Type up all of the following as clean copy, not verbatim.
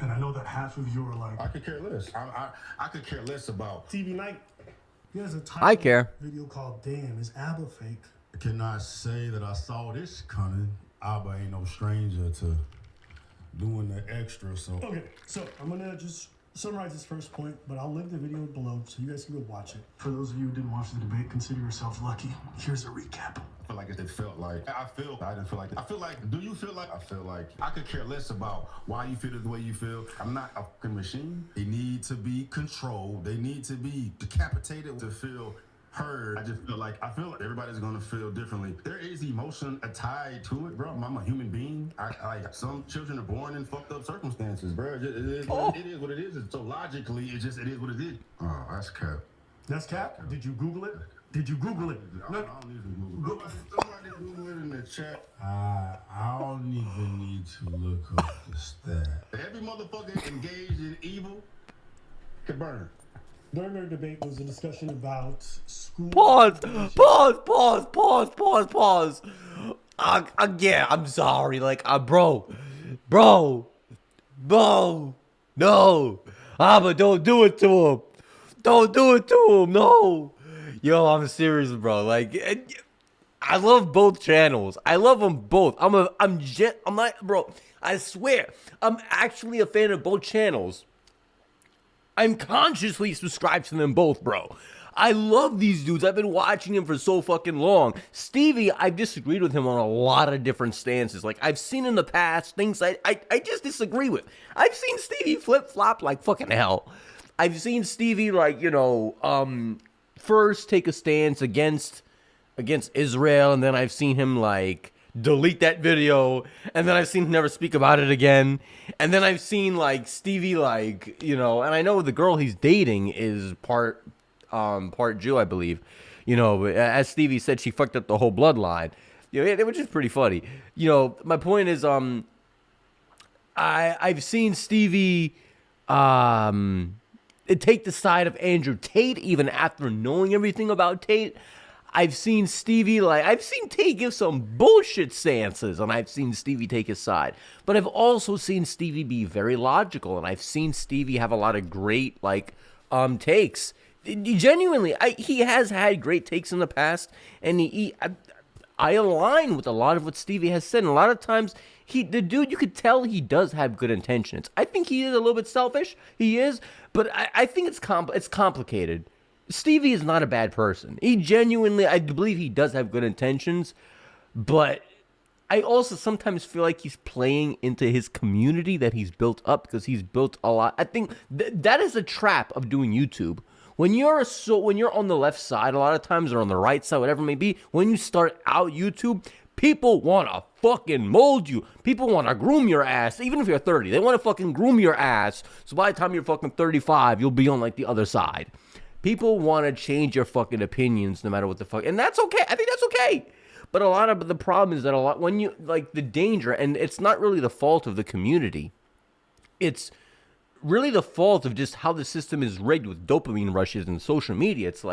And I know that half of you are like, I could care less. I could care less about Stevie Knights. He has a I care. video called "Damn, Is ABBA Fake?" I cannot say that I saw this coming. Abba ain't no stranger to doing the extra, so. Okay, so I'm gonna just summarize this first point, but I'll link the video below so you guys can go watch it. For those of you who didn't watch the debate, consider yourselves lucky. Here's a recap. I feel like it felt like I didn't feel like it. I feel like, do you feel like? I feel like I could care less about why you feel the way you feel. I'm not a fucking machine. They need to be controlled. They need to be decapitated to feel heard. I feel like everybody's gonna feel differently. There is emotion tied to it, bro. I'm a human being. Some children are born in fucked up circumstances, bro. It is what it is. So logically, it is what it is. Oh, that's cap. That's cap? Did you Google it? Did you Google it? I don't even Google it. Somebody Google it in the chat. I don't even need to look up the stat. Every motherfucker engaged in evil can burn. During our debate was a discussion about school. Pause. Yeah, I'm sorry. Like, bro, no. But don't do it to him. Don't do it to him. No. Yo, I'm serious, bro. Like, I love both channels. I love them both. I'm not, bro. I swear, I'm actually a fan of both channels. I'm consciously subscribed to them both, bro. I love these dudes. I've been watching them for so fucking long. Stevie, I've disagreed with him on a lot of different stances. Like, I've seen in the past things I just disagree with. I've seen Stevie flip-flop like fucking hell. I've seen Stevie, like, first take a stance against Israel, and then I've seen him, like, delete that video, and then I've seen him never speak about it again, and then I've seen, like, Stevie, like, and I know the girl he's dating is part Jew, I believe, as Stevie said, she fucked up the whole bloodline, which is pretty funny. My point is, I've seen Stevie, take the side of Andrew Tate, even after knowing everything about Tate. I've seen Stevie, I've seen Tate give some bullshit stances, and I've seen Stevie take his side. But I've also seen Stevie be very logical, and I've seen Stevie have a lot of great, takes. Genuinely, he has had great takes in the past, and I align with a lot of what Stevie has said. And a lot of times, the dude, you could tell he does have good intentions. I think he is a little bit selfish. He is, but I think it's complicated. Stevie is not a bad person. He genuinely, I believe he does have good intentions, but I also sometimes feel like he's playing into his community that he's built up, because he's built a lot. I think that is a trap of doing YouTube. When you're on the left side, a lot of times, or on the right side, whatever it may be, when you start out YouTube, people want to fucking mold you. People want to groom your ass, even if you're 30. They want to fucking groom your ass, so by the time you're fucking 35, you'll be on, the other side. People want to change your fucking opinions no matter what the fuck. And that's okay. I think that's okay. But a lot of the problem is that when you, the danger, and it's not really the fault of the community. It's really the fault of just how the system is rigged with dopamine rushes and social media. It's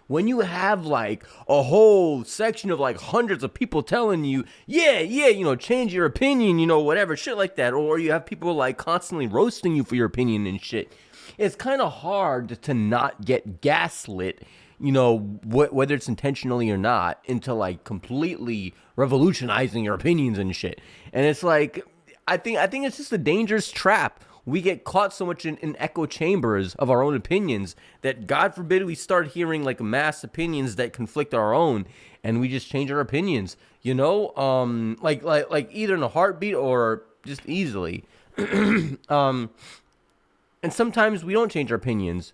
when you have a whole section of hundreds of people telling you, change your opinion, whatever, shit like that. Or you have people constantly roasting you for your opinion and shit. It's kind of hard to not get gaslit, whether it's intentionally or not, into completely revolutionizing your opinions and shit. And it's I think it's just a dangerous trap. We get caught so much in echo chambers of our own opinions that, God forbid, we start hearing mass opinions that conflict our own, and we just change our opinions, either in a heartbeat or just easily. And sometimes we don't change our opinions,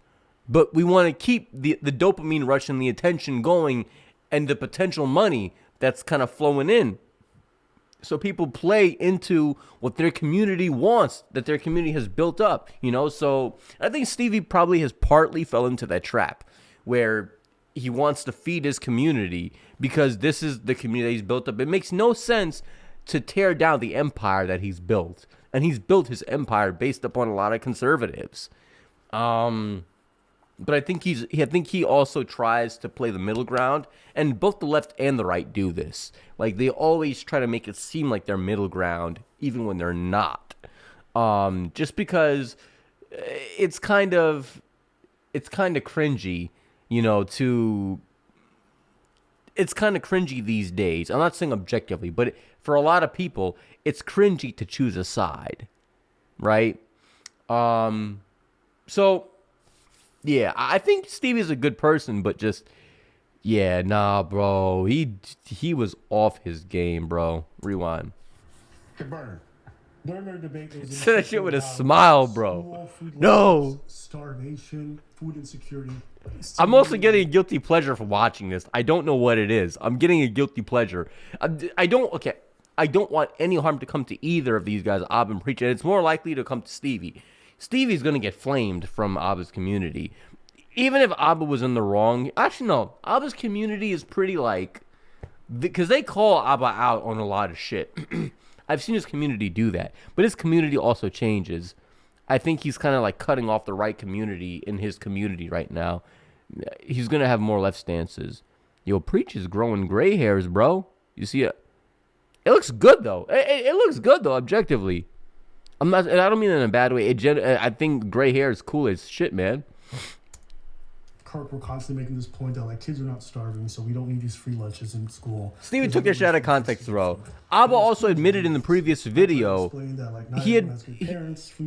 but we want to keep the dopamine rush and the attention going, and the potential money that's kind of flowing in. So people play into what their community wants, that their community has built up, So I think Stevie probably has partly fell into that trap where he wants to feed his community because this is the community he's built up. It makes no sense to tear down the empire that he's built. And he's built his empire based upon a lot of conservatives. But I think he also tries to play the middle ground, and both the left and the right do this. They always try to make it seem like they're middle ground, even when they're not. Just because it's kind of cringy, it's kind of cringy these days. I'm not saying objectively, but for a lot of people, it's cringy to choose a side, right? So, yeah, I think Stevie's a good person, but just, yeah, nah, bro. He was off his game, bro. Rewind. Burn. During our debate, there was a Say that shit with a smile, bro. school, food No. loss, starvation, food insecurity. I'm also getting a guilty pleasure for watching this. I don't know what it is. I'm getting a guilty pleasure. I don't want any harm to come to either of these guys, Ab and Preach, and it's more likely to come to Stevie. Stevie's going to get flamed from Abba's community. Even if Abba was in the wrong. Actually, no. Abba's community is pretty because they call Abba out on a lot of shit. I've seen his community do that. But his community also changes. I think he's kind of cutting off the right community in his community right now. He's going to have more left stances. Yo, Preach is growing gray hairs, bro. You see it? It looks good, though. It looks good, though, objectively. I don't mean it in a bad way. I think gray hair is cool as shit, man. Kirk were constantly making this point that kids are not starving, so we don't need these free lunches in school. Stevie took that shit out of context, bro. Abba also admitted in the previous video. Food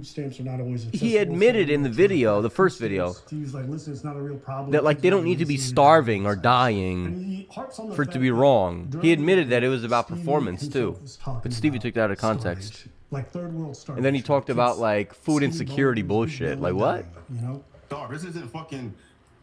stamps are not always he admitted in the video, the first video, Steve's listen, it's not a real problem. that they don't need to be starving or dying for it to be wrong. He admitted that it was about performance too, but Stevie took that out of context. Third world starvation. And then he talked about food insecurity bullshit. What? Dog, this isn't fucking.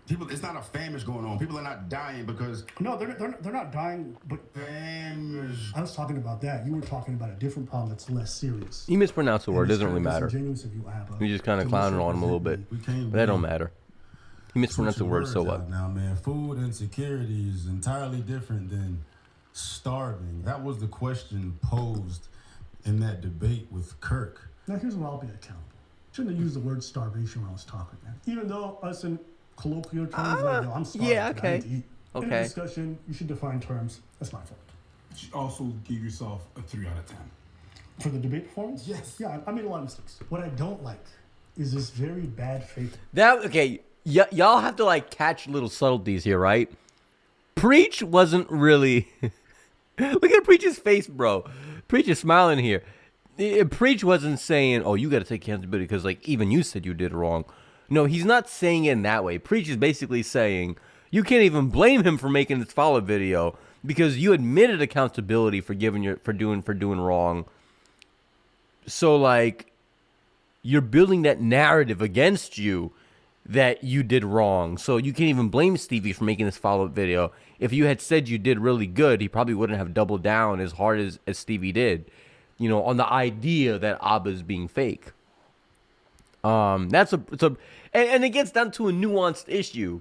People, it's not a famish going on. People are not dying because no, they're not dying. But famish. I was talking about that. You were talking about a different problem that's less serious. He mispronounced the word. It doesn't really matter. You just kind of clowning on him a little bit, but that don't matter. He mispronounced the word. So what? Now, man, food insecurity is entirely different than starving. That was the question posed in that debate with Kirk. Now, here's where I'll be accountable. Shouldn't have used the word starvation when I was talking, man. Even though us in colloquial terms, I'm starving. Yeah, okay. I need to eat. In a discussion, you should define terms. That's my fault. You should also give yourself a 3 out of 10. For the debate performance? Yes. Yeah, I made a lot of mistakes. What I don't like is this very bad faith. Y'all have to catch little subtleties here, right? Preach wasn't really. Look at Preach's face, bro. Preach is smiling here. Preach wasn't saying, "Oh, you got to take accountability because even you said you did wrong." No, he's not saying it in that way. Preach is basically saying you can't even blame him for making this follow-up video because you admitted accountability for doing wrong. So you're building that narrative against you that you did wrong. So you can't even blame Stevie for making this follow-up video. If you had said you did really good, he probably wouldn't have doubled down as hard as Stevie did, on the idea that Abba's being fake. And it gets down to a nuanced issue.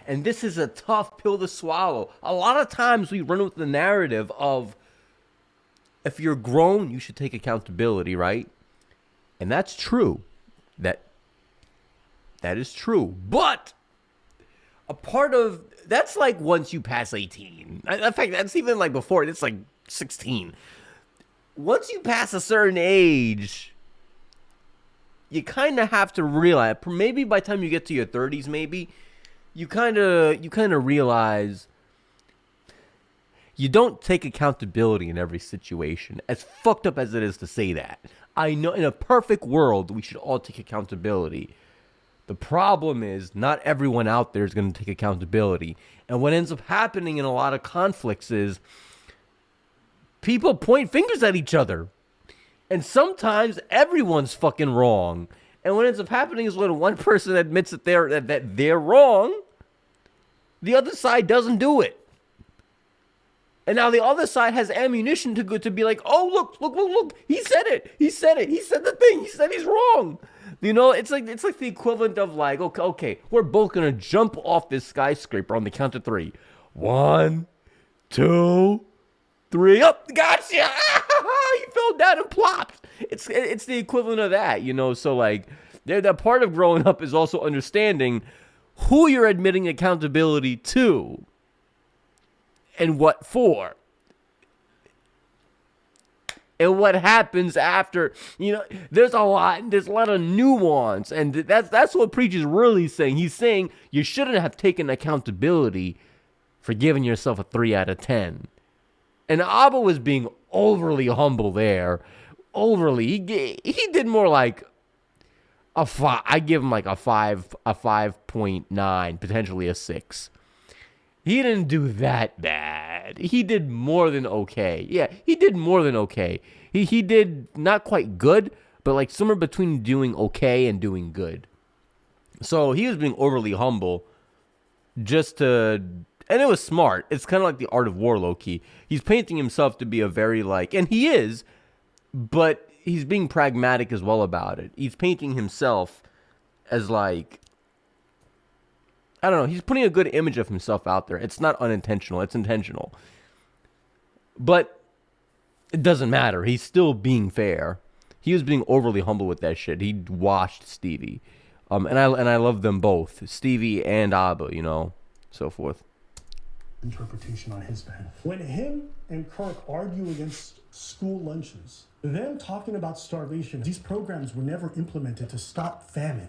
And this is a tough pill to swallow. A lot of times we run with the narrative of if you're grown, you should take accountability, right? And that's true. That is true. But a part of that's once you pass 18. In fact, that's even before. It's 16. Once you pass a certain age, you kind of have to realize, maybe by the time you get to your 30s, maybe, you kind of realize you don't take accountability in every situation. As fucked up as it is to say that. I know in a perfect world, we should all take accountability. The problem is not everyone out there is going to take accountability. And what ends up happening in a lot of conflicts is people point fingers at each other. And sometimes everyone's fucking wrong. And what ends up happening is when one person admits that they're wrong, the other side doesn't do it. And now the other side has ammunition to be like, oh, look, he said it. He said the thing. He said he's wrong. It's like the equivalent of okay, we're both going to jump off this skyscraper on the count of 3. 1, 2, 3, up, gotcha! He fell down and plopped. It's the equivalent of that, So that part of growing up is also understanding who you're admitting accountability to, and what for. and what happens after. There's a lot of nuance, and that's what Preach is really saying. He's saying you shouldn't have taken accountability for giving yourself a 3 out of 10. And Abba was being overly humble there. Overly. He did more like a 5. I give him like a 5.9, potentially a 6. He didn't do that bad. He did more than okay. Yeah, he did more than okay. He did not quite good, but like somewhere between doing okay and doing good. So he was being overly humble and it was smart. It's kind of like the Art of War, low-key. He's painting himself to be a very and he is, but he's being pragmatic as well about it. He's painting himself as I don't know. He's putting a good image of himself out there. It's not unintentional. It's intentional. But it doesn't matter. He's still being fair. He was being overly humble with that shit. He washed Stevie. And I love them both. Stevie and Abba, so forth. Interpretation on his band. When him and Kirk argue against school lunches, them talking about starvation, these programs were never implemented to stop famine.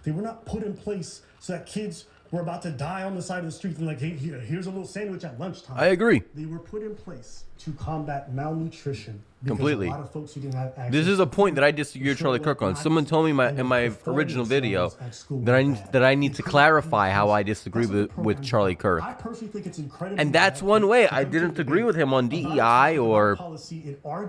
They were not put in place so that kids were about to die on the side of the street and hey, here's a little sandwich at lunchtime. I agree. They were put in place to combat malnutrition. Completely. A lot of folks who didn't have access. This is a point that I disagree with Charlie Kirk on. Someone told me in my original video that I need to clarify how I disagree with Charlie Kirk. I personally think it's incredible. And that's one way I didn't agree with him on DEI or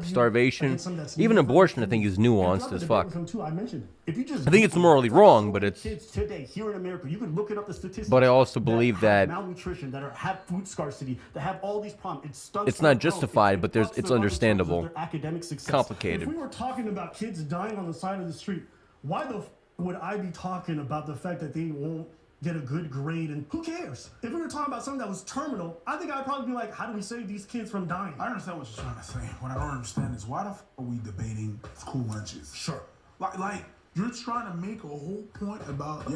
starvation. Even abortion, I think, is nuanced as fuck. I think it's morally wrong, but it's. Today here in America, you can look it up the statistics. But I also believe that malnutrition, that have food scarcity, that have all these problems. It's not justified, but it's understandable. Academic success. Complicated. If we were talking about kids dying on the side of the street, why would I be talking about the fact that they won't get a good grade? And who cares? If we were talking about something that was terminal, I think I'd probably be like, how do we save these kids from dying? I understand what you're trying to say. What I don't understand is why the f are we debating school lunches? Sure. Like you're trying to make a whole point about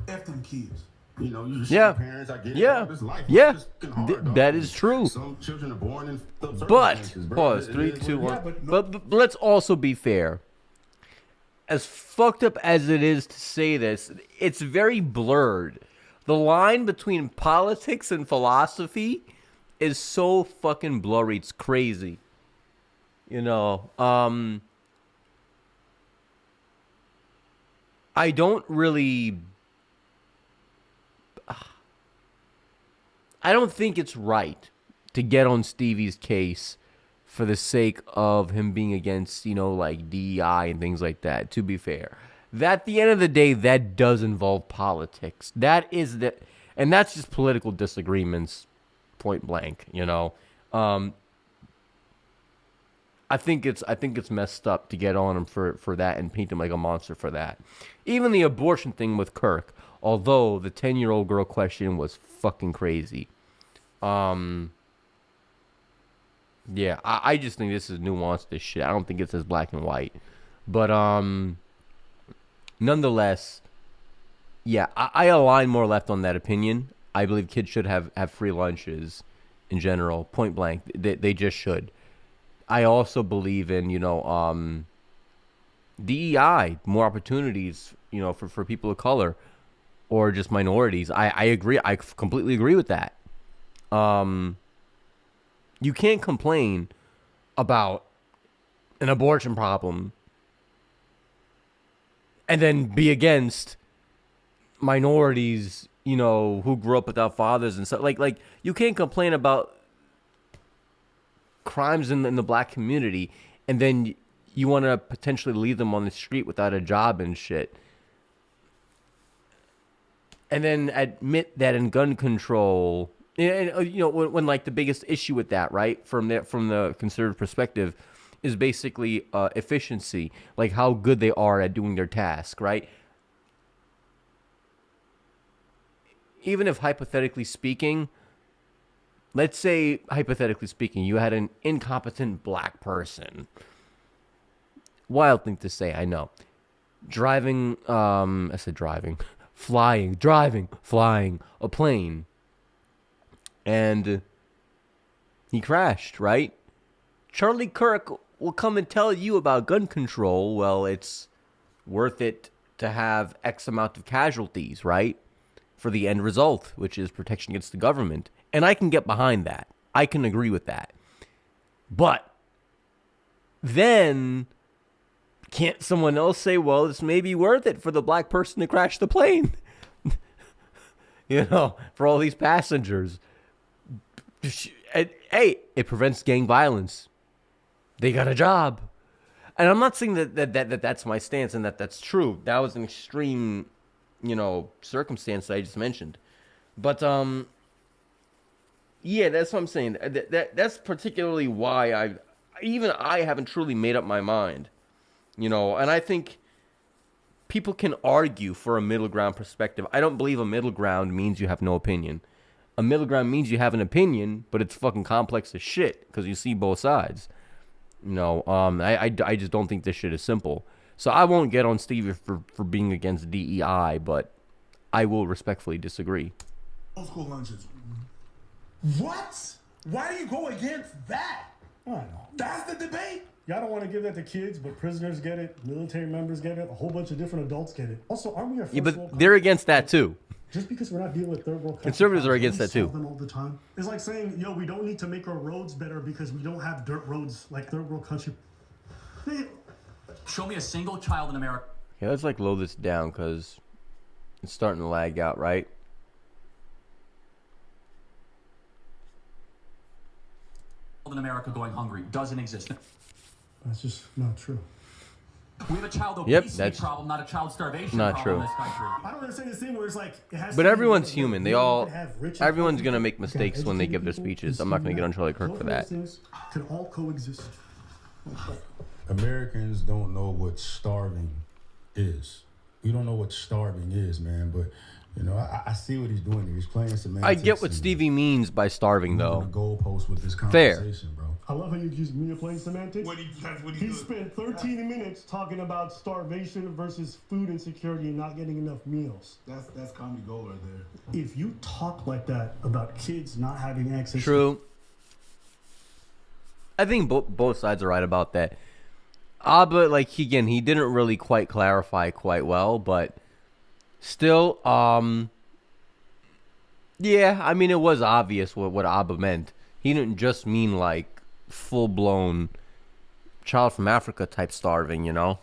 F them kids. You just parents. I get yeah, it. This life, yeah, hard, that is true. Some children are born in But pause. 3, 2, 1. But let's also be fair. As fucked up as it is to say this, it's very blurred. The line between politics and philosophy is so fucking blurry. It's crazy. I don't really. I don't think it's right to get on Stevie's case for the sake of him being against, DEI and things like that, to be fair. At the end of the day, that does involve politics. And that's just political disagreements, point blank, I think it's messed up to get on him for that and paint him like a monster for that. Even the abortion thing with Kirk, although the 10-year-old girl question was fucking crazy. Yeah, I just think this is nuanced as shit. I don't think it's as black and white. But nonetheless, yeah, I align more left on that opinion. I believe kids should have free lunches in general, point blank. They just should. I also believe in, DEI, more opportunities, for people of color or just minorities. I agree. I completely agree with that. You can't complain about an abortion problem and then be against minorities, who grew up without fathers and stuff. Like you can't complain about crimes in the black community and then you want to potentially leave them on the street without a job and shit. And then admit that in gun control, when like the biggest issue with that, right, from the conservative perspective, is basically efficiency, like how good they are at doing their task, right? Even if hypothetically speaking, let's say hypothetically speaking, you had an incompetent black person. Wild thing to say, I know. Flying a plane. And he crashed, right? Charlie Kirk will come and tell you about gun control, well, it's worth it to have X amount of casualties, right? For the end result, which is protection against the government. And I can get behind that. I can agree with that. But then can't someone else say, well, this may be worth it for the black person to crash the plane? You know, for all these passengers. Hey, it prevents gang violence. They got a job. And I'm not saying that that's my stance and that's true. That was an extreme, you know, circumstance that I just mentioned. But, yeah, that's what I'm saying. That's particularly why I haven't truly made up my mind. You know, and I think people can argue for a middle ground perspective. I don't believe a middle ground means you have no opinion. A middle ground means you have an opinion, but it's fucking complex as shit because you see both sides. You know, I just don't think this shit is simple. So I won't get on Stevie for being against DEI, but I will respectfully disagree. Old school lunches. What? Why do you go against that? I don't know. That's the debate. Y'all don't want to give that to kids, but prisoners get it, military members get it, a whole bunch of different adults get it. Also, aren't we a Yeah, first world but they're against that too. Just because we're not dealing with third world countries, Conservatives are against that too. Them all the time. It's like saying, yo, we don't need to make our roads better because we don't have dirt roads like third world country. Show me a single child in America. Okay, let's like load this down because it's starting to lag out, right? In America going hungry doesn't exist. That's just not true. We have a child Yep, obesity that's problem, not a child starvation not problem true. in this country. I don't understand this thing where it's like it has. But to be everyone's like, human. They you all, can have rich and everyone's poor gonna people, make you can mistakes have when they give their educated speeches. people, I'm not gonna you get on can Charlie have- Kirk both for of that. those things can all coexist. Americans don't know what starving is. You don't know what starving is, man. But you know, I see what he's doing here. He's playing semantics. I get what Stevie means by starving, moving though. the goalpost with this Fair. conversation, bro. I love how you use me to play semantics. That's what He spent 13 minutes talking about starvation versus food insecurity and not getting enough meals. That's comedy gold right there. If you talk like that about kids not having access True. I think both sides are right about that. But like he didn't really quite clarify quite well, but still, yeah, I mean it was obvious what Abba meant. He didn't just mean like full blown child from Africa type starving, you know.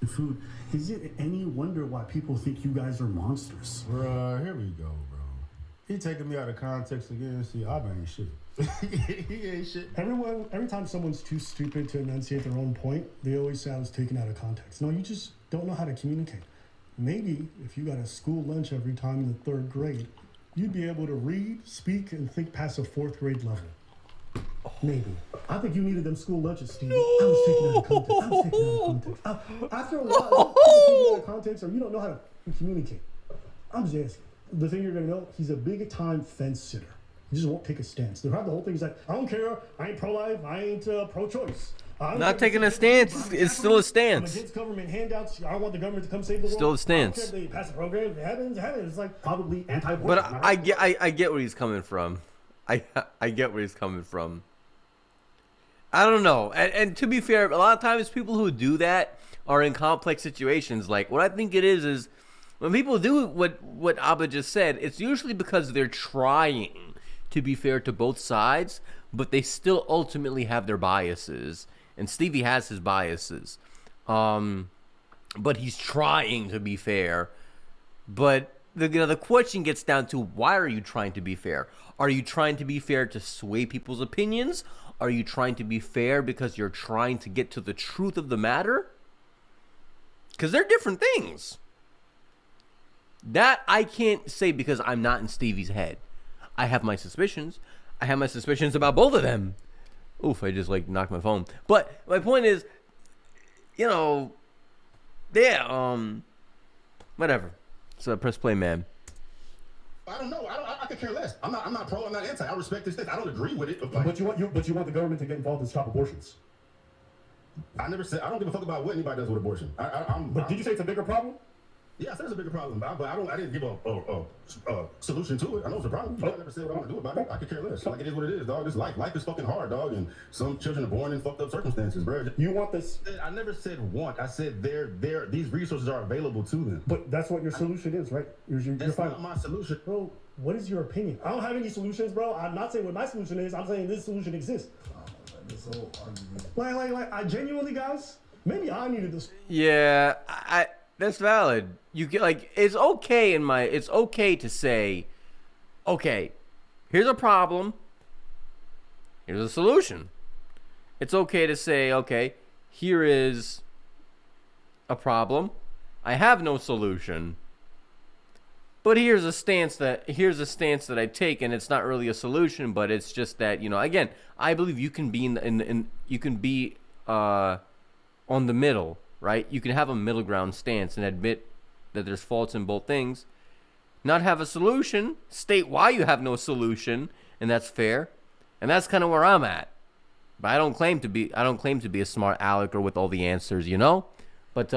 food, is it any wonder why people think you guys are monsters? Bruh, here we go, bro. He taking me out of context again. See, I ain't shit. He ain't shit. Every time someone's too stupid to enunciate their own point, they always say I was taken out of context. No, you just don't know how to communicate. Maybe if you got a school lunch every time in the 3rd grade, you'd be able to read, speak, and think past a 4th grade level. Maybe. I think you needed them school lunches, Steve. I was taken out of context. After a while, people take you out of context, or you don't know how to communicate. I'm just asking. The thing you're gonna know, he's a big-time fence sitter. He just won't take a stance. Throughout the whole thing, he's like, I don't care. I ain't pro-life. I ain't pro-choice. Not taking a stance. It's still a stance. I'm against government handouts. I don't want the government to come save the world. Still a stance. I don't care if they pass a program. If it happens, it happens. It's like probably anti-abortion. But I get where he's coming from. I get where he's coming from. I don't know. And to be fair, a lot of times people who do that are in complex situations. Like what I think it is when people do what Abba just said, it's usually because they're trying to be fair to both sides, but they still ultimately have their biases. And Stevie has his biases. But he's trying to be fair. But the question gets down to, why are you trying to be fair? Are you trying to be fair to sway people's opinions? Are you trying to be fair because you're trying to get to the truth of the matter? Because they're different things. That I can't say because I'm not in Stevie's head. I have my suspicions. I have my suspicions about both of them. Oof, I just knocked my phone. But my point is, yeah, whatever. So press play, man. I don't know. I could care less. I'm not pro. I'm not anti. I respect this thing. I don't agree with it. But you want the government to get involved and stop abortions. I never said. I don't give a fuck about what anybody does with abortion. But did you say it's a bigger problem? Yeah, I said it's a bigger problem, but I didn't give a solution to it. I know it's a problem. I never said what I want to do about it. I could care less. Like, it is what it is, dog. It's life. Life is fucking hard, dog. And some children are born in fucked up circumstances, bro. You want this? I never said want. I said these resources are available to them. But that's what your solution is, right? That's not my solution. Bro, what is your opinion? I don't have any solutions, bro. I'm not saying what my solution is. I'm saying this solution exists. This whole argument. Like, I genuinely, guys, maybe I needed this. Yeah, I that's valid. You get like it's okay to say, okay, here's a problem, here's a solution. It's okay to say, okay, here is a problem, I have no solution, but here's a stance that I've taken. It's not really a solution, but it's just that, you know, again, I believe you can be on the middle, right? You can have a middle ground stance and admit that there's faults in both things. Not have a solution, state why you have no solution, and that's fair. And that's kind of where I'm at. But I don't claim to be a smart aleck or with all the answers, you know? But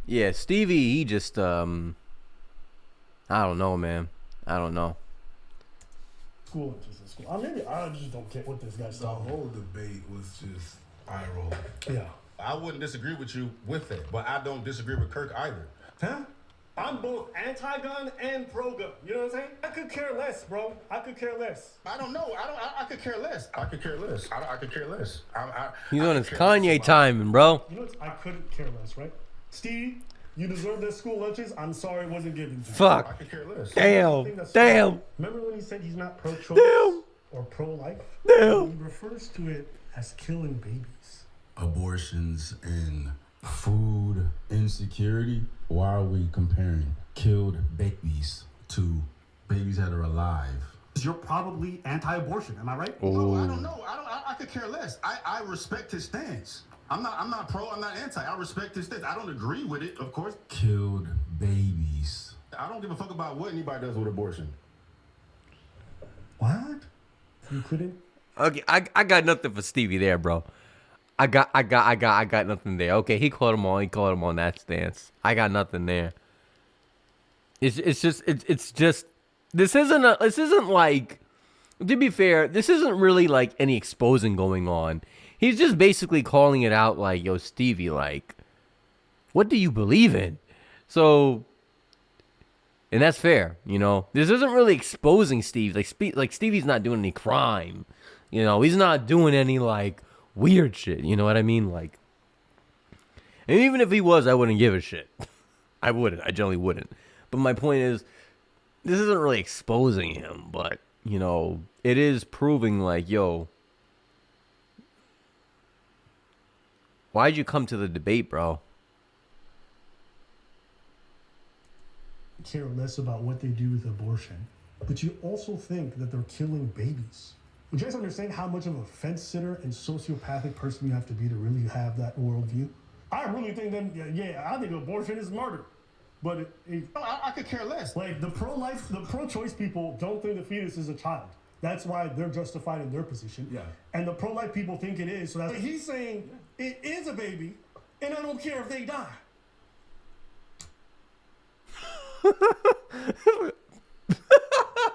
yeah, Stevie, he just I don't know, man. I don't know. School lunches in school. Maybe I just don't get what this guy's The talking about. whole debate was just eye roll. Yeah. I wouldn't disagree with you with it, but I don't disagree with Kirk either. Huh? I'm both anti-gun and pro-gun. You know what I'm saying? I could care less, bro. I could care less. I don't know. I could care less. I could care less. I could care less. He's on his could care less Kanye about- timing, bro. You know what? I couldn't care less, right? Steve, you deserve those school lunches. I'm sorry it wasn't given to you. I Fuck. could care less. Damn. Remember when he said he's not pro-choice Damn. or pro-life? Damn. He refers to it as killing babies. Abortions and food insecurity. Why are we comparing killed babies to babies that are alive? You're probably anti-abortion, am I right? No, I don't know. I could care less. I respect his stance. I'm not pro, I'm not anti. I respect his stance. I don't agree with it, of course. Killed babies. I don't give a fuck about what anybody does with abortion. What? You couldn't? Okay, I got nothing for Stevie there, bro. I got nothing there. Okay, he called him on that stance. I got nothing there. It's just this isn't like, to be fair, this isn't really like any exposing going on. He's just basically calling it out like, yo, Stevie, like, what do you believe in? So, and that's fair, you know. This isn't really exposing Steve. Like Stevie's not doing any crime. You know, he's not doing any like weird shit. You know what I mean? Like, and even if he was, I wouldn't give a shit. I wouldn't. I generally wouldn't. But my point is, this isn't really exposing him, but, you know, it is proving like, yo, why'd you come to the debate, bro? Care less about what they do with abortion, but you also think that they're killing babies. Would you guys understand how much of a fence sitter and sociopathic person you have to be to really have that worldview? I really think that, yeah, I think abortion is murder. But I could care less. like the pro-choice people don't think the fetus is a child. That's why they're justified in their position. Yeah. And the pro-life people think it is. So that's, he's saying it is a baby, and I don't care if they die.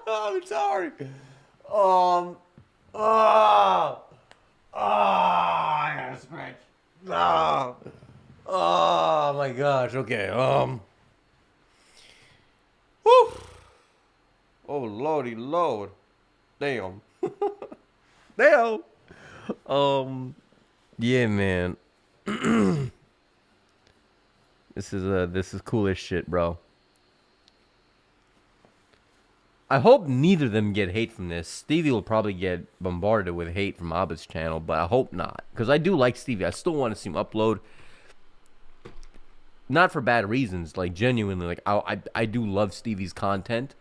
I'm sorry. I gotta stretch. Oh my gosh. Okay. Whew. Oh lordy lord. Damn. Damn. Yeah, man. This is cool as shit, bro. I hope neither of them get hate from this. Stevie will probably get bombarded with hate from Abba's channel, but I hope not. Because I do like Stevie. I still want to see him upload. Not for bad reasons. Like, genuinely. Like, I do love Stevie's content.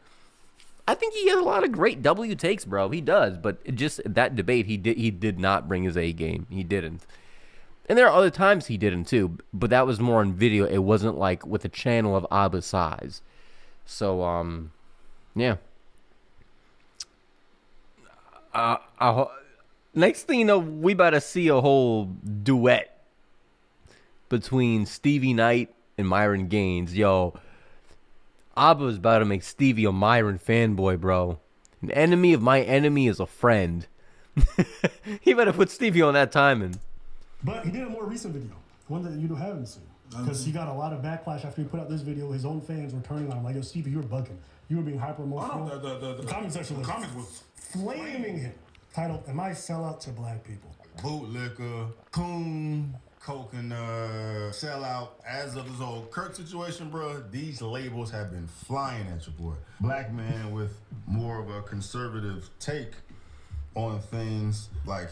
I think he has a lot of great W takes, bro. He does. But it just, that debate, he did not bring his A game. He didn't. And there are other times he didn't, too. But that was more on video. It wasn't, like, with a channel of Abba's size. So, yeah. Next thing you know, we about to see a whole duet between Stevie Knight and Myron Gaines. Yo, Abba is about to make Stevie a Myron fanboy, bro. An enemy of my enemy is a friend. He better put Stevie on that timing. But he did a more recent video, one that you haven't seen. Because he got a lot of backlash after he put out this video. His own fans were turning on him like, yo, Stevie, you were bugging. You were being hyper emotional. The comment section was flaming him. Titled, Am I Sellout to Black People? Bootlicker, coon, coke and sellout. As of this whole Kirk situation, bro, these labels have been flying at your boy. Black man with more of a conservative take on things, like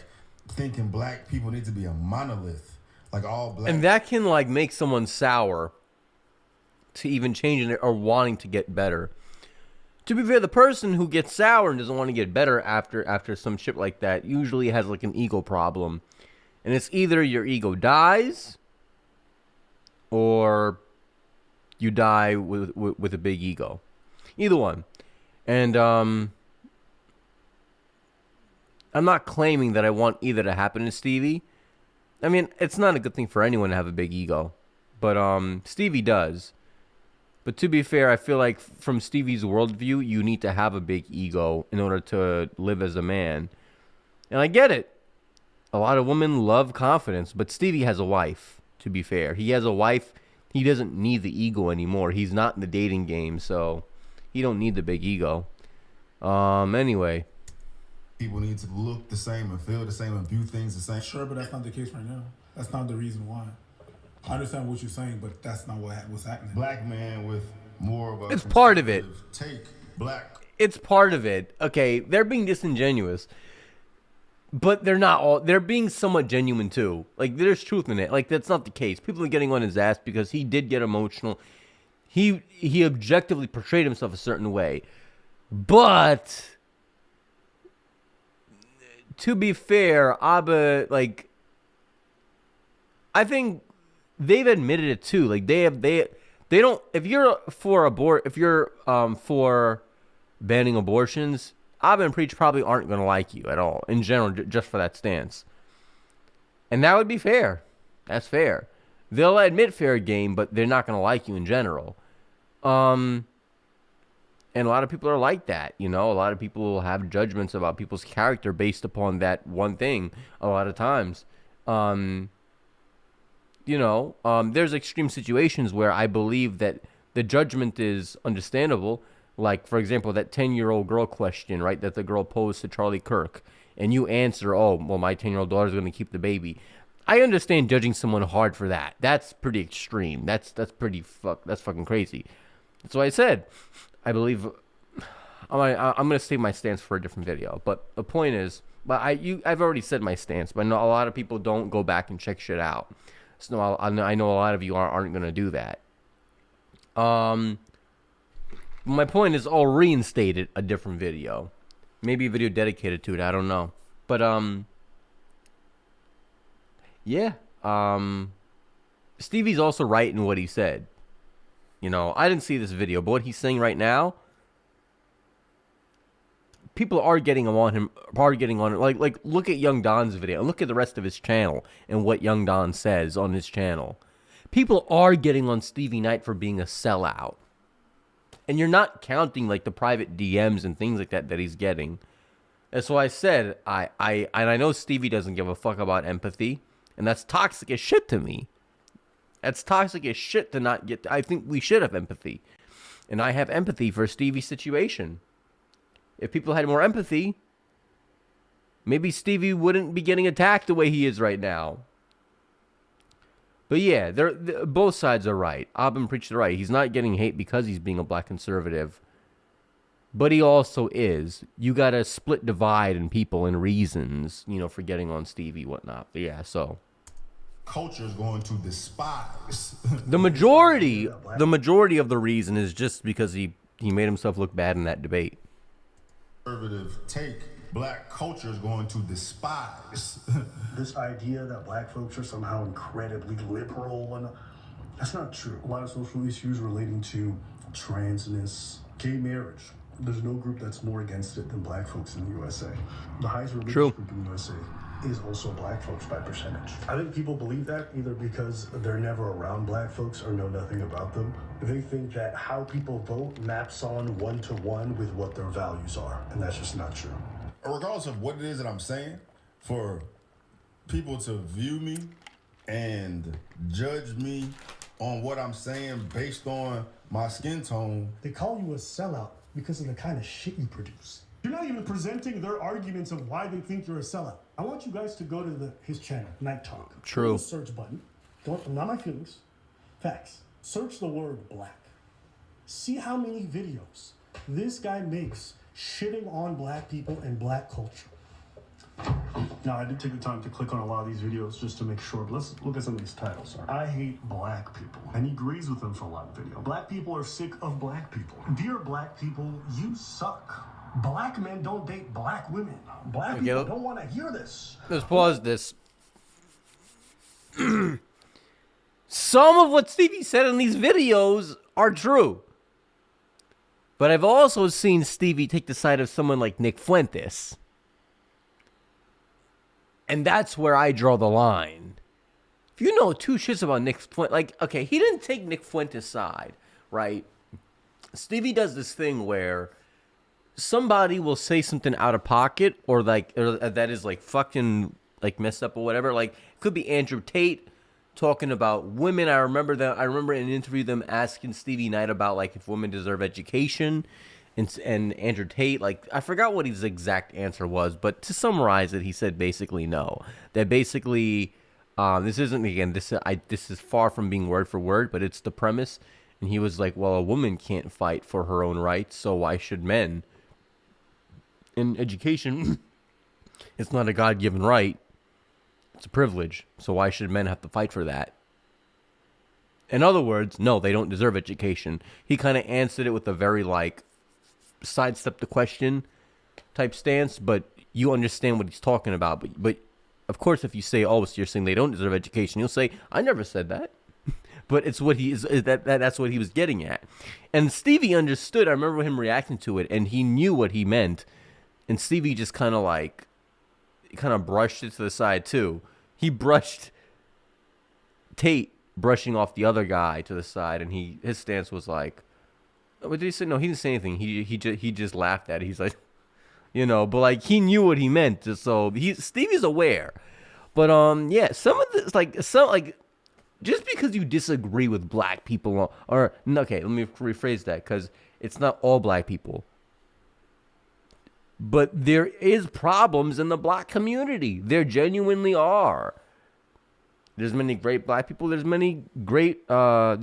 thinking black people need to be a monolith, like all black. And that can like make someone sour to even changing it or wanting to get better. To be fair, the person who gets sour and doesn't want to get better after some shit like that usually has like an ego problem. And it's either your ego dies or you die with a big ego. Either one. And I'm not claiming that I want either to happen to Stevie. I mean, it's not a good thing for anyone to have a big ego. But Stevie does. But to be fair, I feel like from Stevie's worldview, you need to have a big ego in order to live as a man. And I get it. A lot of women love confidence, but Stevie has a wife, to be fair. He has a wife. He doesn't need the ego anymore. He's not in the dating game, so he don't need the big ego. Anyway. People need to look the same and feel the same and view things the same. Sure, but that's not the case right now. That's not the reason why. I understand what you're saying, but that's not what's happening. Black man with more of a... It's part of it. Take black. It's part of it. Okay, they're being disingenuous. But they're not all... They're being somewhat genuine, too. Like, there's truth in it. Like, that's not the case. People are getting on his ass because he did get emotional. He objectively portrayed himself a certain way. But... to be fair, Abba, like... I think... they've admitted it too. Like they don't. If you're for banning abortions, Abba and Preach probably aren't going to like you at all in general, just for that stance. And that would be fair. That's fair. They'll admit fair game, but they're not going to like you in general. And a lot of people are like that. You know, a lot of people have judgments about people's character based upon that one thing. A lot of times. You know, there's extreme situations where I believe that the judgment is understandable. Like, for example, that 10-year-old girl question, right, that the girl posed to Charlie Kirk. And you answer, oh, well, my 10-year-old daughter's going to keep the baby. I understand judging someone hard for that. That's pretty extreme. That's fucking crazy. That's why I said, I believe, I'm going to save my stance for a different video. But the point is, I've already said my stance, but I know a lot of people don't go back and check shit out. So I know a lot of you aren't going to do that. My point is I'll reinstate it, a different video. Maybe a video dedicated to it, I don't know. But, yeah. Stevie's also right in what he said. You know, I didn't see this video, but what he's saying right now, people are getting on him, like look at Young Don's video, and look at the rest of his channel and what Young Don says on his channel. People are getting on Stevie Knight for being a sellout. And you're not counting like the private DMs and things like that he's getting. That's why I said I know Stevie doesn't give a fuck about empathy, and that's toxic as shit to me. That's toxic as shit to not get. I think we should have empathy, and I have empathy for Stevie's situation. If people had more empathy, maybe Stevie wouldn't be getting attacked the way he is right now. But yeah, both sides are right. Abba preached the right. He's not getting hate because he's being a black conservative. But he also is. You got to split divide in people and reasons, you know, for getting on Stevie, whatnot. But yeah, so. Culture is going to despise. The majority of the reason is just because he made himself look bad in that debate. Conservative take, black culture is going to despise. This idea that black folks are somehow incredibly liberal, and that's not true. A lot of social issues relating to transness, gay marriage. There's no group that's more against it than black folks in the USA. The highest religious group in the USA is also black folks by percentage. I think people believe that either because they're never around black folks or know nothing about them. They think that how people vote maps on one-to-one with what their values are, and that's just not true. Regardless of what it is that I'm saying, for people to view me and judge me on what I'm saying based on my skin tone. They call you a sellout because of the kind of shit you produce. You're not even presenting their arguments of why they think you're a sellout. I want you guys to go to his channel, Night Talk. True. Go to the search button. Not my feelings. Facts. Search the word black. See how many videos this guy makes shitting on black people and black culture. Now, I did take the time to click on a lot of these videos just to make sure, but let's look at some of these titles. I hate black people, and he agrees with them for a lot of video. Black people are sick of black people. Dear black people, you suck. Black men don't date black women. Black people don't want to hear this. Let's pause this. Some of what Stevie said in these videos are true. But I've also seen Stevie take the side of someone like Nick Fuentes. And that's where I draw the line. If you know two shits about Nick Fuentes, like, okay, he didn't take Nick Fuentes' side, right? Stevie does this thing where somebody will say something out of pocket or that is like fucking like messed up or whatever. Like, it could be Andrew Tate talking about women. I remember in an interview them asking Stevie Knight about like if women deserve education. And Andrew Tate, like, I forgot what his exact answer was, but to summarize it, he said basically no. That basically, this isn't, again, this is far from being word for word, but it's the premise. And he was like, well, a woman can't fight for her own rights, so why should men? In education, it's not a God-given right. It's a privilege, so why should men have to fight for that? In other words, no, they don't deserve education. He kind of answered it with a very, like, sidestep the question type stance, but you understand what he's talking about. But of course, if you say, oh, so you're saying they don't deserve education, you'll say, I never said that. But it's what he is that's what he was getting at. And Stevie understood. I remember him reacting to it, and he knew what he meant. And Stevie just kind of brushed it to the side too. He brushed Tate brushing off the other guy to the side, and his stance was like, what did he say? No, he didn't say anything. He just laughed at it. He's like, but like he knew what he meant. So Stevie's aware. But yeah, some of this just because you disagree with black people okay, let me rephrase that because it's not all black people. But there is problems in the black community. There genuinely are. There's many great black people. There's many great black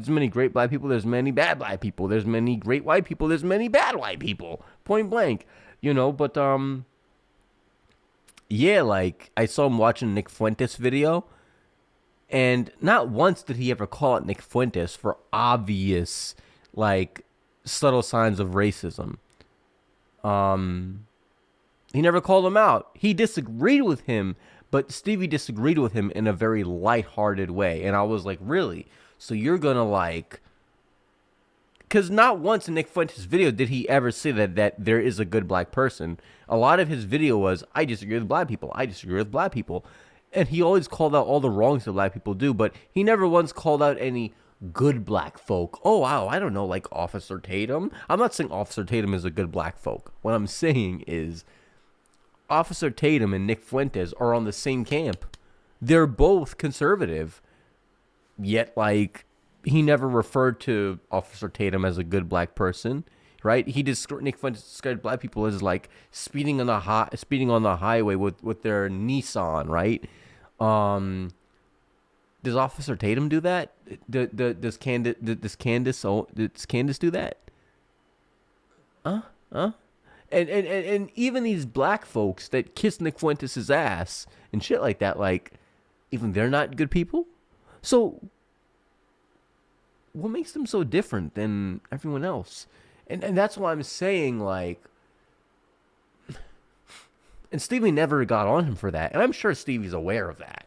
people. There's many bad black people. There's many great white people. There's many bad white people. Point blank, But yeah, like I saw him watching Nick Fuentes video, and not once did he ever call out Nick Fuentes for obvious, like, subtle signs of racism. He never called him out. He disagreed with him. But Stevie disagreed with him in a very lighthearted way. And I was like, really? So you're going to like... Because not once in Nick Fuentes' video did he ever say that there is a good black person. A lot of his video was, I disagree with black people. I disagree with black people. And he always called out all the wrongs that black people do. But he never once called out any good black folk. Oh, wow, I don't know, like Officer Tatum. I'm not saying Officer Tatum is a good black folk. What I'm saying is... Officer Tatum and Nick Fuentes are on the same camp. They're both conservative. Yet, like, he never referred to Officer Tatum as a good black person, right? Nick Fuentes described black people as, like, speeding on the highway with their Nissan, right? Does Officer Tatum do that? Does Candace do that? Huh? And even these black folks that kiss Nick Fuentes' ass and shit like that, like, even they're not good people? So, what makes them so different than everyone else? And that's why I'm saying, like, and Stevie never got on him for that. And I'm sure Stevie's aware of that.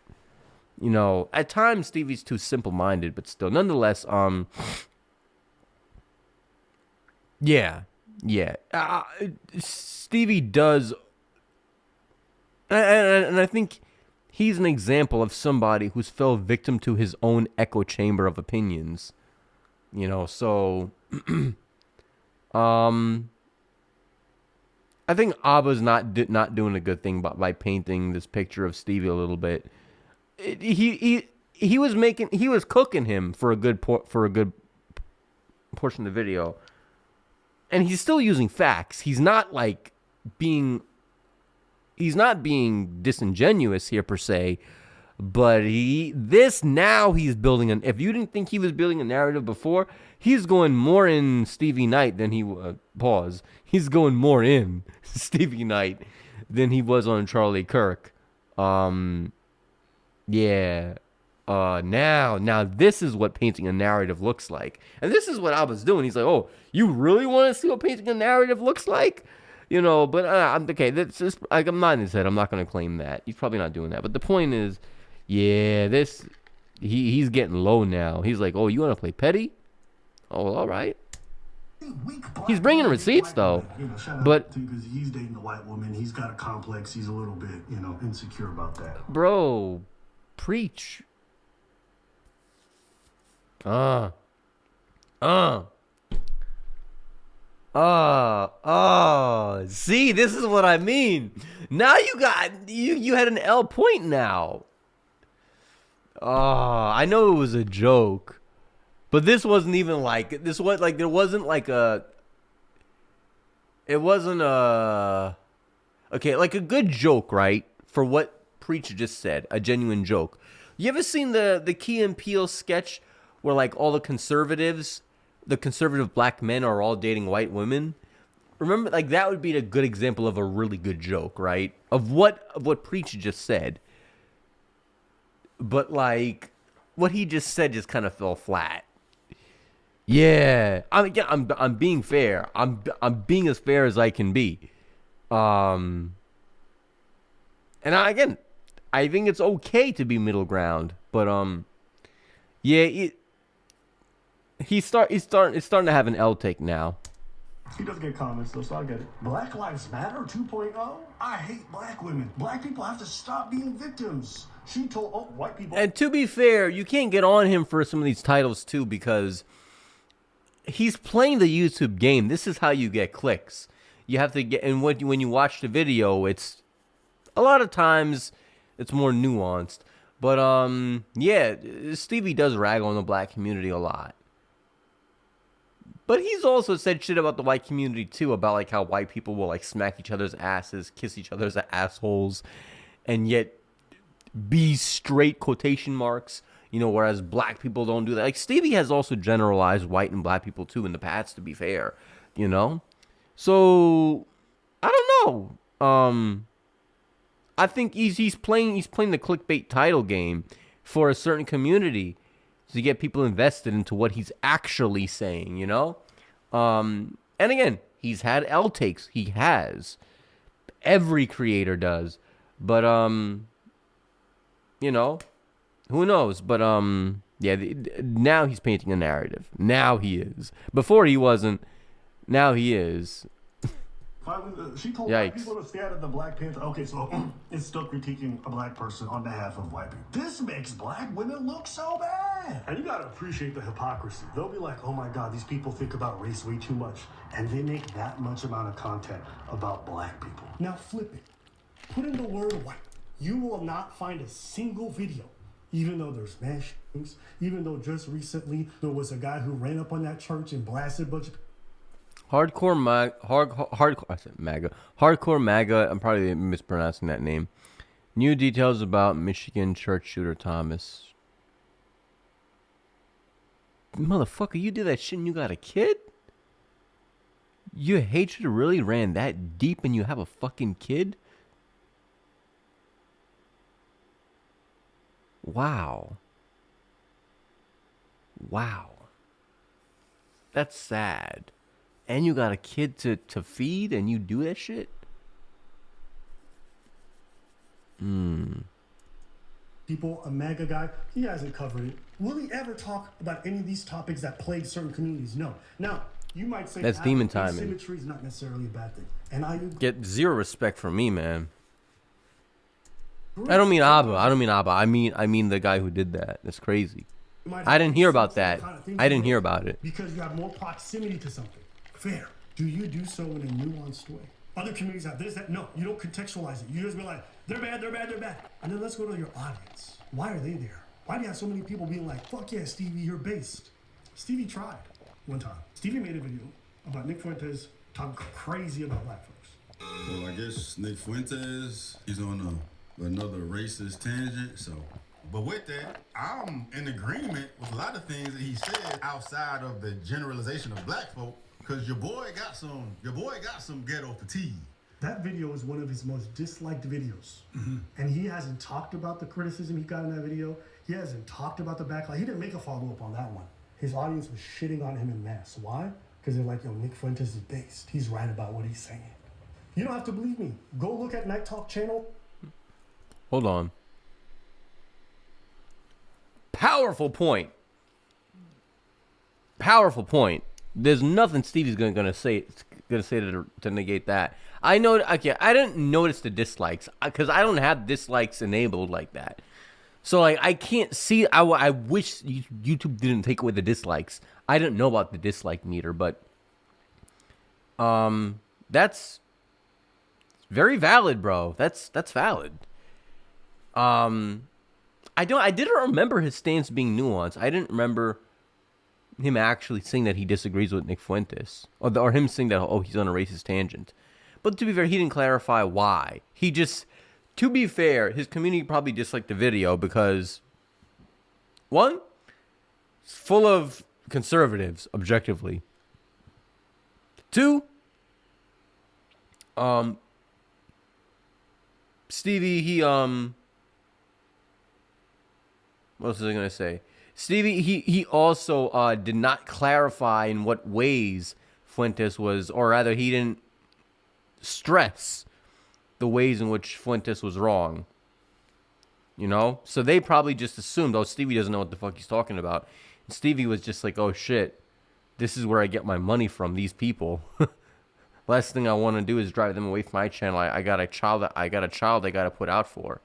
At times Stevie's too simple-minded, but still, nonetheless, yeah. Stevie does, and I think he's an example of somebody who's fell victim to his own echo chamber of opinions. You know, so I think Abba's not doing a good thing by painting this picture of Stevie a little bit. He was cooking him for a good portion of the video, and he's still using facts. He's not being disingenuous here per se, but he's building an. If you didn't think he was building a narrative before, he's going more in Stevie Knight than he He's going more in Stevie Knight than he was on Charlie Kirk. Now this is what painting a narrative looks like, and this is what Abba's doing. He's like, "Oh, you really want to see what painting a narrative looks like?" You know, but I'm okay. That's just I'm not in his head. I'm not going to claim that. He's probably not doing that. But the point is, he's getting low now. He's like, "Oh, you want to play petty? Oh, all right." He's bringing receipts though, but because he's dating a white woman, he's got a complex. He's a little bit, insecure about that. Bro, preach. See, this is what I mean. Now you had an L point now. I know it was a joke, but this wasn't even there wasn't a good joke, right? For what Preacher just said, a genuine joke. You ever seen the Key and Peele sketch where all the conservative black men are all dating white women? Remember, that would be a good example of a really good joke, right? Of what Preacher just said. But what he just said just kind of fell flat. Yeah, I'm being fair. I'm being as fair as I can be. And I think it's okay to be middle ground, but he's starting to have an L take now. He does get comments though, so I get it. Black Lives Matter 2.0? I hate black women. Black people have to stop being victims. She told white people. And to be fair, you can't get on him for some of these titles too, because he's playing the YouTube game. This is how you get clicks. You have to get, and when you watch the video, it's a lot of times it's more nuanced. But Stevie does rag on the black community a lot. But he's also said shit about the white community too, about how white people will smack each other's asses, kiss each other's assholes, and yet be straight quotation marks, whereas black people don't do that. Stevie has also generalized white and black people too in the past, to be fair, So I don't know. I think he's playing the clickbait title game for a certain community to get people invested into what he's actually saying, And again, he's had L takes. He has. Every creator does. But who knows? But now he's painting a narrative. Now he is. Before he wasn't. Now he is. She told white people to stay out of the Black Panther. Okay, so it's still critiquing a black person on behalf of white people. This makes black women look so bad. And you gotta appreciate the hypocrisy. They'll be like, oh my God, these people think about race way too much. And they make that much amount of content about black people. Now flip it. Put in the word white. You will not find a single video. Even though there's mass shootings, even though just recently there was a guy who ran up on that church and blasted a bunch of Hardcore MAGA. I'm probably mispronouncing that name. New details about Michigan church shooter Thomas. Motherfucker, you did that shit and you got a kid? Your hatred really ran that deep and you have a fucking kid? Wow. That's sad. And you got a kid to feed and you do that shit? people, a MAGA guy, he hasn't covered it. Will he ever talk about any of these topics that plague certain communities? No. Now, you might say that's demon timing. Symmetry is not necessarily a bad thing. And I get zero respect from me, man. I don't mean Abba. I don't mean Abba. I mean the guy who did that. That's crazy. I didn't hear about that. I didn't hear about it. Because you have more proximity to something. Fair. Do you do so in a nuanced way? Other communities have this, that. No, you don't contextualize it. You just be like, they're bad, they're bad, they're bad. And then let's go to your audience. Why are they there? Why do you have so many people being like, fuck yeah, Stevie, you're based? Stevie tried one time. Stevie made a video about Nick Fuentes talking crazy about black folks. Well, I guess Nick Fuentes, he's on another racist tangent, so. But with that, I'm in agreement with a lot of things that he said outside of the generalization of black folk, because your boy got some ghetto fatigue. That video is one of his most disliked videos. And he hasn't talked about the criticism he got in that video. He hasn't talked about the backlash. He didn't make a follow-up on that one. His audience was shitting on him en masse. Why? Because they're like, yo, Nick Fuentes is based. He's right about what he's saying. You don't have to believe me. Go look at Night Talk channel. Hold on. Powerful point. Powerful point. There's nothing Stevie's gonna say to negate that. I know. Okay, I didn't notice the dislikes because I don't have dislikes enabled like that. So like I can't see. I wish YouTube didn't take away the dislikes. I didn't know about the dislike meter, but that's very valid, bro. That's valid. I didn't remember his stance being nuanced. I didn't remember him actually saying that he disagrees with Nick Fuentes, or him saying that he's on a racist tangent. But to be fair, he didn't clarify why. He just, to be fair, his community probably disliked the video because, one, it's full of conservatives, objectively. Two, Stevie, what else was I going to say? Stevie, he also did not clarify in what ways Fuentes was, or rather he didn't stress the ways in which Fuentes was wrong. You know? So they probably just assumed, oh, Stevie doesn't know what the fuck he's talking about. And Stevie was just like, oh shit, this is where I get my money from, these people. Last thing I want to do is drive them away from my channel. I got a child I got to put out for.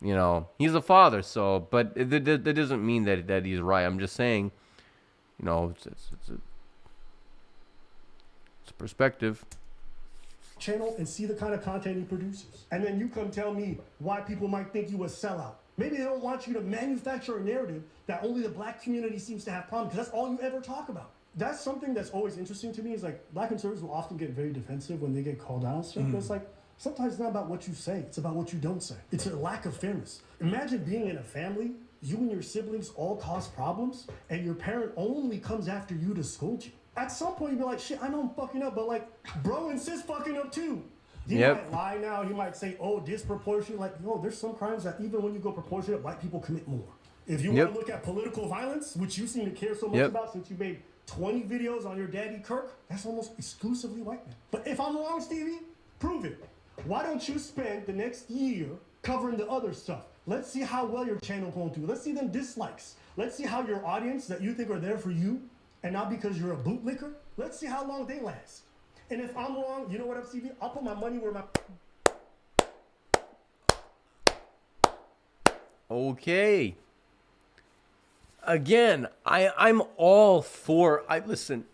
You know, he's a father, so, but that doesn't mean that he's right. I'm just saying, you know, it's a perspective. Channel and see the kind of content he produces. And then you come tell me why people might think you a sellout. Maybe they don't want you to manufacture a narrative that only the black community seems to have problems, because that's all you ever talk about. That's something that's always interesting to me, is like black conservatives will often get very defensive when they get called out and stuff. But it's like, sometimes it's not about what you say, it's about what you don't say. It's a lack of fairness. Imagine being in a family, you and your siblings all cause problems, and your parent only comes after you to scold you. At some point, you'd be like, shit, I know I'm fucking up, but like, bro and sis fucking up too. He might lie now, he might say, oh, disproportionate. Like, no, there's some crimes that even when you go proportionate, white people commit more. If you want to look at political violence, which you seem to care so much about since you made 20 videos on your daddy Kirk, that's almost exclusively white men. But if I'm wrong, Stevie, prove it. Why don't you spend the next year covering the other stuff? Let's see how well your channel going to. Let's see them dislikes. Let's see how your audience that you think are there for you and not because you're a bootlicker, let's see how long they last. And if I'm wrong, you know what, Stevie? I'll put my money where my... Okay. Again, I'm all for... Listen,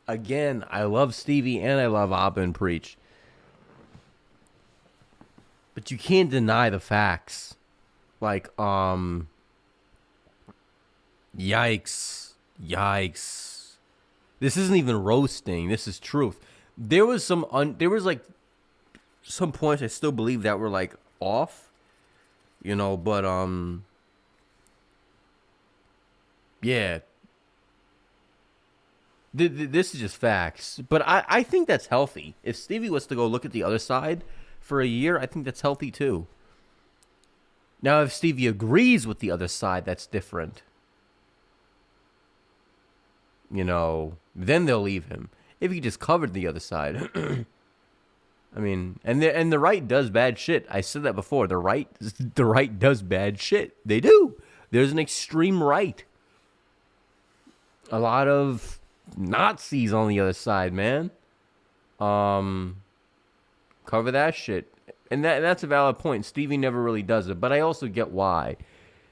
again, I love Stevie and I love Abba and Preach. But you can't deny the facts. Like, yikes. This isn't even roasting. This is truth. There was some points I still believe that were like off, you know, but yeah. This is just facts. But I think that's healthy. If Stevie was to go look at the other side for a year, I think that's healthy too. Now, if Stevie agrees with the other side, that's different. You know, then they'll leave him. If he just covered the other side, I mean, and the right does bad shit. I said that before. The right does bad shit. They do. There's an extreme right. A lot of Nazis on the other side, man. Cover that shit. And that's a valid point. Stevie never really does it, but I also get why.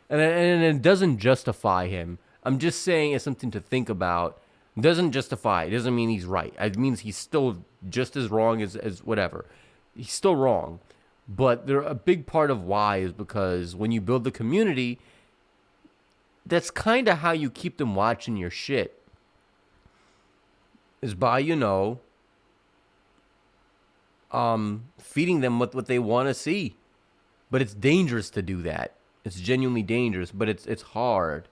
And it doesn't justify him. I'm just saying it's something to think about. It doesn't justify. It doesn't mean he's right. It means he's still just as wrong as whatever. He's still wrong. But a big part of why is because when you build the community, that's kind of how you keep them watching your shit. Is by, feeding them what they want to see. But it's dangerous to do that. It's genuinely dangerous, but it's hard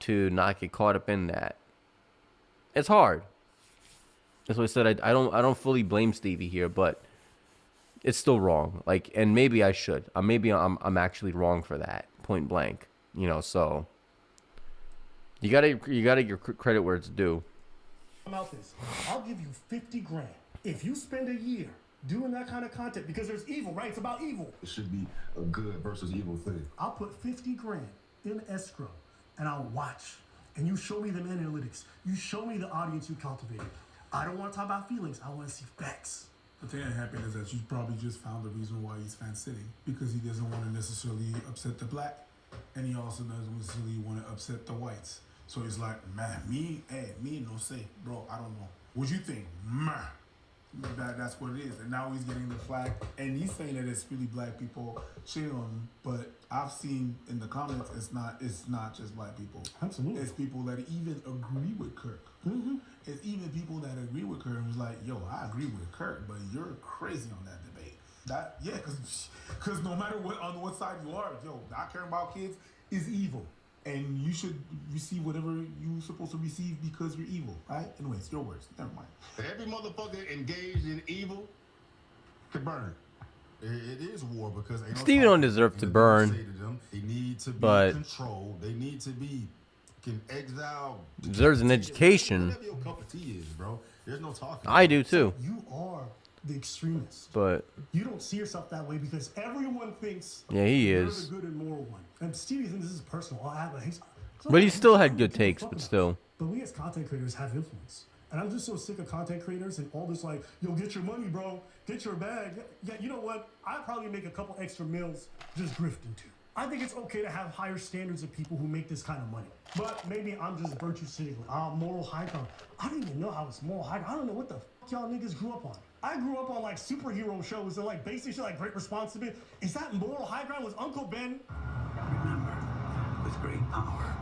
to not get caught up in that. It's hard. That's what I said. I don't fully blame Stevie here, but it's still wrong. Like, and maybe I should. Maybe I'm actually wrong for that. Point blank. So you gotta give your credit where it's due. About this, I'll give you 50 grand if you spend a year doing that kind of content, because there's evil, right? It's about evil. It should be a good versus evil thing. I'll put 50 grand in escrow and I'll watch. And you show me the analytics. You show me the audience you cultivated. I don't want to talk about feelings. I want to see facts. The thing that happened is that you probably just found the reason why he's fan sitting, because he doesn't want to necessarily upset the black, and he also doesn't necessarily want to upset the whites. So he's like, man, me no say, bro, I don't know. What you think? That's what it is. And now he's getting the flag, and he's saying that it's really black people shitting on him. But I've seen in the comments, it's not just black people. Absolutely. It's people that even agree with Kirk. Mm-hmm. It's even people that agree with Kirk who's like, yo, I agree with Kirk, but you're crazy on that debate. Because no matter on what side you are, yo, not caring about kids is evil. And you should receive whatever you're supposed to receive because you're evil, right? Anyways, your words. Never mind. Every motherfucker engaged in evil can burn. It is war because Stevie don't deserve to burn. They need to be controlled. They need to be exiled. Deserves an education. Whatever your cup of tea is, bro. There's no talking. I do too. You are the extremist. But you don't see yourself that way because everyone thinks he you're is. the good and moral one. And Stevie thinks this is personal. But he still had good takes, but still. But we as content creators have influence. And I'm just so sick of content creators and all this like, yo, get your money, bro. Get your bag. Yeah, you know what? I'd probably make a couple extra meals just grifting too. I think it's okay to have higher standards of people who make this kind of money. But maybe I'm just virtue signaling. Moral high ground. I don't even know how it's moral high ground. I don't know what the fuck y'all niggas grew up on. I grew up on like superhero shows and like basic shit like Great Responsibility. Is that moral high ground? Was Uncle Ben? Remember, with great power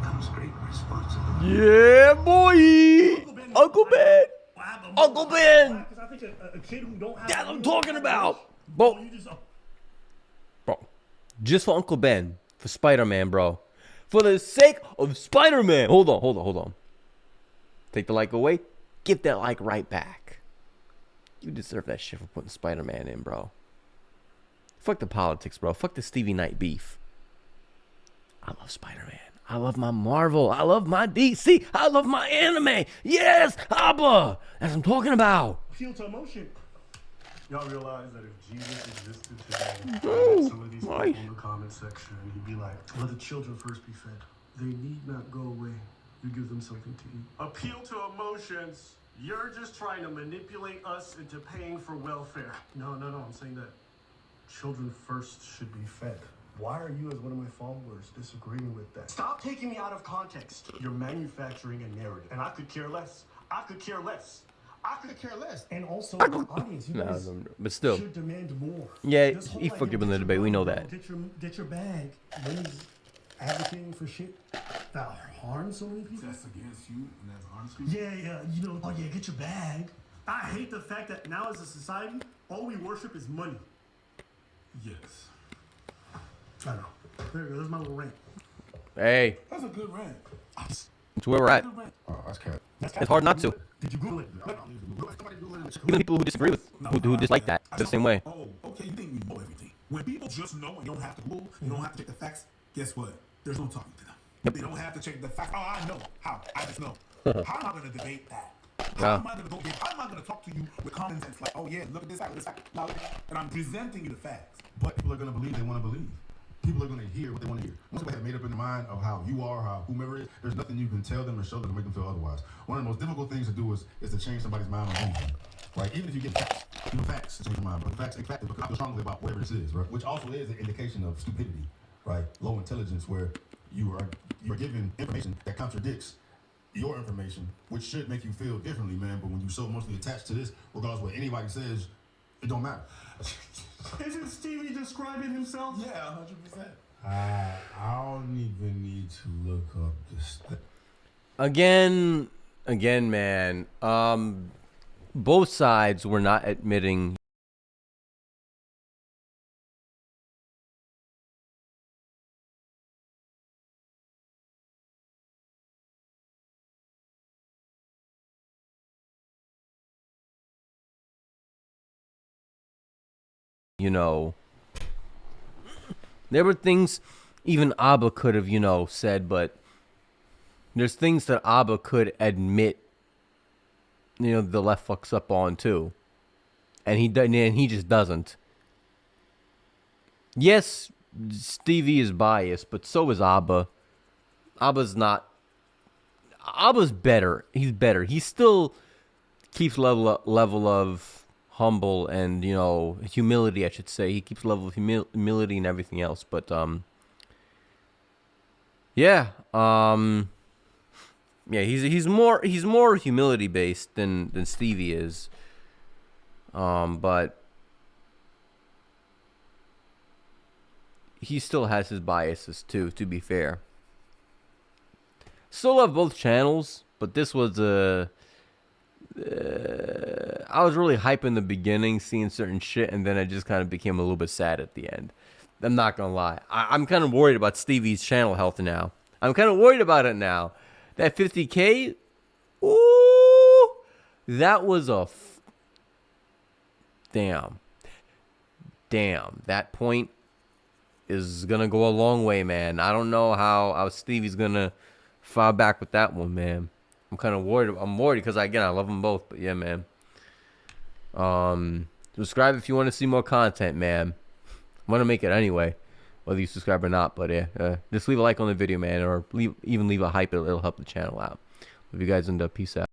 comes great responsibility. Yeah, boy! Uncle Ben! Uncle Ben! Because I think a kid who don't have... That's what I'm talking about! Bro, just for Uncle Ben, for Spider-Man, bro. For the sake of Spider-Man! Hold on. Take the like away, give that like right back. You deserve that shit for putting Spider-Man in, bro. Fuck the politics, bro. Fuck the Stevie Knight beef. I love Spider-Man. I love my Marvel. I love my DC. I love my anime. Yes, Abba. That's what I'm talking about. Appeal to emotion. Y'all realize that if Jesus existed today, some of these people in the comment section, he'd be like, let the children first be fed. They need not go away. You give them something to eat. Appeal to emotions. You're just trying to manipulate us into paying for welfare. No. I'm saying that children first should be fed. Why are you, as one of my followers, disagreeing with that? Stop taking me out of context. You're manufacturing a narrative, and I could care less. And also, the audience, you guys but still should demand more. Yeah, he fucked up in the debate. We know that. Get your bag. When he's advocating for shit that harms so many people. That's against you, and that's honestly. Yeah. Get your bag. I hate the fact that now as a society, all we worship is money. Yes. I know. There you go. That's my little rant. Hey. That's a good rant. It's where we're at. Oh, that's cat. It's hard not to. Did you Google it? Even people who disagree with, who dislike that, the same way. Oh, okay, you think we know everything. When people just know and you don't have to Google, you don't have to check the facts, guess what? There's no talking to them. They don't have to check the facts. Oh, I know. How? I just know. How am I going to debate that? How am I going to talk to you with common sense? Like, oh yeah, look at this fact. And I'm presenting you the facts. But people are going to believe they want to believe. People are going to hear what they want to hear. Once they have made up in their mind of how you are, how whomever is, there's nothing you can tell them or show them to make them feel otherwise. One of the most difficult things to do is to change somebody's mind on anything. Like, even if you get facts, facts change your mind, but facts, in fact, I feel strongly about whatever this is, right? Which also is an indication of stupidity, right? Low intelligence, where you're given information that contradicts your information, which should make you feel differently, man. But when you're so emotionally attached to this, regardless of what anybody says, it don't matter. Isn't Stevie describing himself? Yeah, 100%. I don't even need to look up this. Again, man. Both sides were not admitting. You know, there were things even Abba could have, said, but there's things that Abba could admit, the left fucks up on too. And he just doesn't. Yes, Stevie is biased, but so is Abba. Abba's better. He's better. He still keeps level of humble and humility, I should say. He keeps level of humility and everything else. But yeah, he's more humility based than Stevie is. But he still has his biases too, to be fair. Still love both channels, but this was I was really hyped in the beginning, seeing certain shit, and then I just kind of became a little bit sad at the end. I'm not gonna lie. I'm kind of worried about Stevie's channel health now. I'm kind of worried about it now. That 50K, ooh, that was damn. That point is gonna go a long way, man. I don't know how Stevie's gonna file back with that one, man. I'm kind of worried. I'm worried because I love them both. But yeah, man. Subscribe if you want to see more content, man. I'm gonna make it anyway, whether you subscribe or not. But yeah, just leave a like on the video, man, or leave a hype. It'll help the channel out. Love you guys, and peace out.